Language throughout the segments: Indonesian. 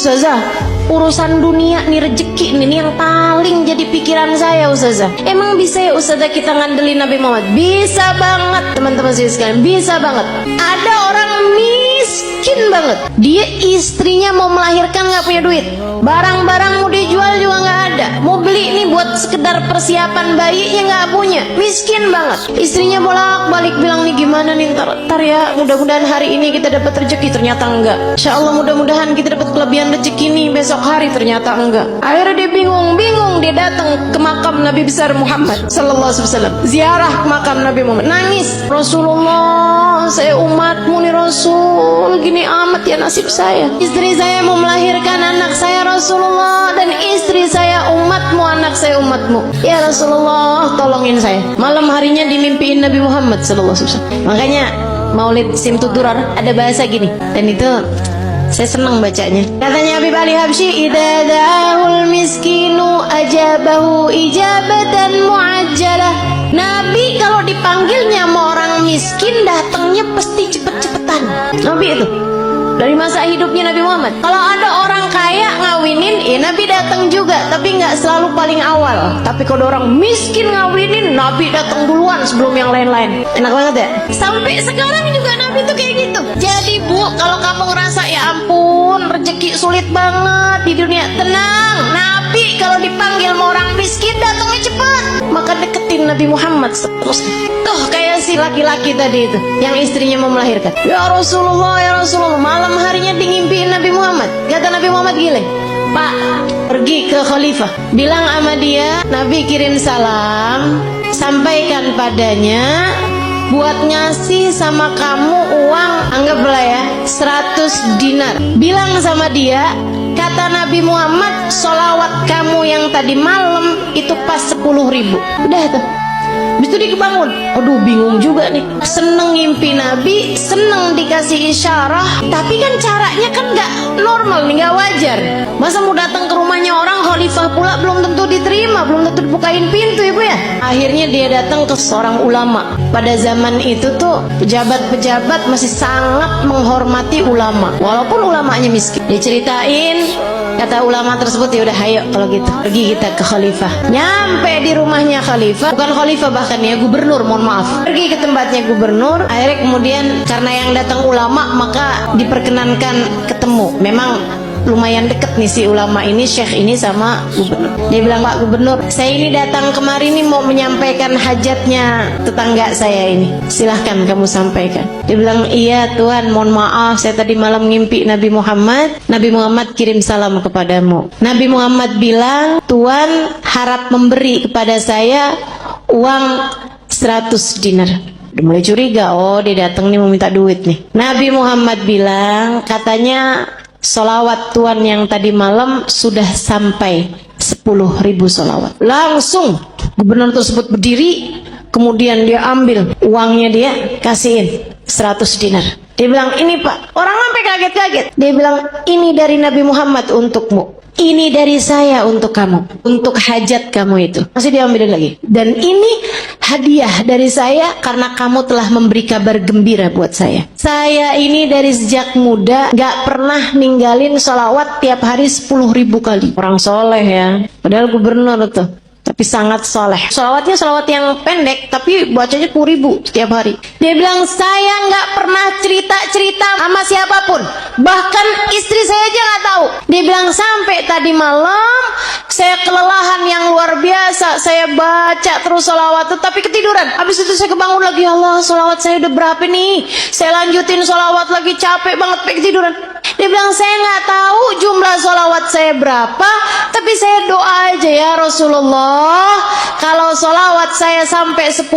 Ustazah, urusan dunia nih, rezeki ini yang paling jadi pikiran saya Ustazah. Emang bisa ya Ustazah kita ngandelin Nabi Muhammad? Bisa banget teman-teman sekalian, bisa banget. Ada orang miskin banget, dia istrinya mau melahirkan nggak punya duit, barang-barang mau dijual juga nggak ada, mau beli ini buat sekedar persiapan bayinya nggak punya, miskin banget. Istrinya bolak-balik bilang nih gimana nih, ntar ya, mudah-mudahan hari ini kita dapat rezeki, ternyata enggak. Insya Allah mudah-mudahan kita dapat kelebihan rezeki nih besok hari, ternyata enggak. Akhirnya dia bingung, dia datang ke makam Nabi besar Muhammad sallallahu alaihi wasallam, ziarah ke makam Nabi Muhammad, nangis, Rasulullah, saya umatmu nih Rasul, gini amat ya nasib saya, istri saya mau melahirkan anak saya Rasulullah, dan istri saya umatmu, anak saya umatmu, ya Rasulullah tolongin saya. Malam harinya dimimpiin Nabi Muhammad sallallahu alaihi wasallam. Makanya Maulid Simtudurar ada bahasa gini, dan itu saya senang bacanya. Katanya Habib Ali Habsyi, idza da'ahul miskinu ajabahu ijabatan muajjalah. Nabi kalau dipanggilnya sama orang miskin datangnya pasti cepet-cepetan. Nabi itu dari masa hidupnya Nabi Muhammad. Kalau ada orang kaya ngawinin, Nabi datang juga, tapi nggak selalu paling awal. Tapi kalau orang miskin ngawinin, Nabi datang duluan sebelum yang lain-lain. Enak banget ya. Sampai sekarang juga Nabi tuh kayak gitu. Jadi Bu, kalau kamu ngerasa ya ampun rezeki sulit banget di dunia, tenang. Nabi kalau dipanggil sama orang miskin datangnya cepat. Maka deketin Nabi Muhammad terus. Tuh kayak si laki-laki tadi itu yang istrinya mau melahirkan. Ya Rasulullah, ya Rasulullah. Malam harinya ngimpiin Nabi Muhammad. Kata Nabi Muhammad gile, Pak, pergi ke khalifah, bilang sama dia Nabi kirim salam, sampaikan padanya buat ngasih sama kamu uang, anggaplah ya 100 dinar. Bilang sama dia, kata Nabi Muhammad, sholawat kamu yang tadi malam itu pas 10.000. Udah tuh. Habis itu dia kebangun, aduh bingung juga nih, seneng ngimpi Nabi, seneng dikasih isyarah, tapi kan caranya kan gak normal nih, gak wajar. Masa mau datang ke rumahnya orang khalifah pula, belum tentu diterima, belum tentu dibukain pintu ibu ya. Akhirnya dia datang ke seorang ulama. Pada zaman itu tuh pejabat-pejabat masih sangat menghormati ulama, walaupun ulamanya miskin. Dia ceritain, kata ulama tersebut, ya udah ayo kalau gitu pergi kita ke khalifah. Nyampe di rumahnya khalifah, bukan khalifah bahkan ya, gubernur, mohon maaf. Pergi ke tempatnya gubernur. Akhirnya kemudian karena yang datang ulama maka diperkenankan ketemu. Memang lumayan deket nih si ulama ini, syekh ini sama gubernur. Dia bilang, Pak Gubernur, saya ini datang kemari nih mau menyampaikan hajatnya tetangga saya ini, silahkan kamu sampaikan. Dia bilang, iya Tuhan, mohon maaf saya tadi malam ngimpi Nabi Muhammad, Nabi Muhammad kirim salam kepadamu. Nabi Muhammad bilang Tuhan harap memberi kepada saya uang 100 dinar. Udah mulai curiga, oh dia datang nih mau minta duit nih. Nabi Muhammad bilang, katanya sholawat Tuhan yang tadi malam sudah sampai 10.000 sholawat. Langsung gubernur tersebut berdiri, kemudian dia ambil uangnya, dia kasihin 100 dinar. Dia bilang, ini Pak, orang sampai kaget-kaget. Dia bilang, ini dari Nabi Muhammad untukmu, ini dari saya untuk kamu, untuk hajat kamu itu. Masih diambilin lagi. Dan ini hadiah dari saya karena kamu telah memberi kabar gembira buat saya. Saya ini dari sejak muda gak pernah ninggalin sholawat tiap hari 10.000 kali. Orang soleh ya, padahal gubernur tuh, tapi sangat soleh. Sholawatnya sholawat yang pendek, tapi bacanya 10.000 setiap hari. Dia bilang, saya nggak pernah cerita-cerita sama siapapun, bahkan istri saya aja nggak tahu. Dia bilang, sampai tadi malam saya kelelahan yang luar biasa, saya baca terus sholawat tapi ketiduran. Habis itu saya kebangun lagi, Allah, sholawat saya udah berapa nih? Saya lanjutin sholawat lagi, capek banget, sampai ketiduran. Dia bilang, saya nggak tahu jumlah sholawat saya berapa, tapi saya doa aja ya Rasulullah, kalau sholawat saya sampai 10.000,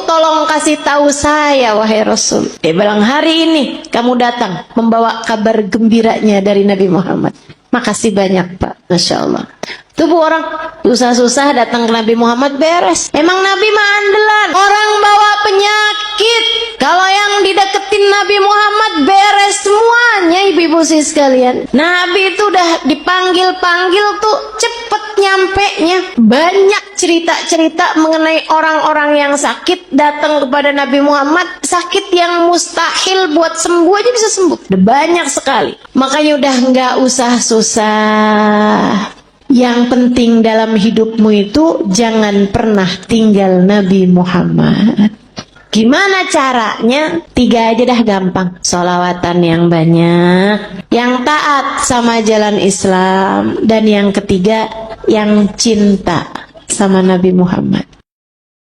tolong kasih tahu saya wahai Rasul. Dia bilang, hari ini kamu datang membawa kabar gembiranya dari Nabi Muhammad. Makasih banyak Pak, Masya Allah. Tuh Bu, orang susah-susah datang ke Nabi Muhammad beres. Emang Nabi mah andalan, orang bawa penyakit, kalau yang dideketin Nabi Muhammad beres semuanya ibu-ibu sih sekalian. Nabi itu udah dipanggil-panggil tuh cepet nyampenya. Banyak cerita-cerita mengenai orang-orang yang sakit datang kepada Nabi Muhammad, sakit yang mustahil buat sembuh aja bisa sembuh. Udah banyak sekali. Makanya udah nggak usah susah. Yang penting dalam hidupmu itu jangan pernah tinggal Nabi Muhammad. Gimana caranya? 3 aja dah gampang. Sholawatan yang banyak, yang taat sama jalan Islam, dan yang ketiga yang cinta sama Nabi Muhammad.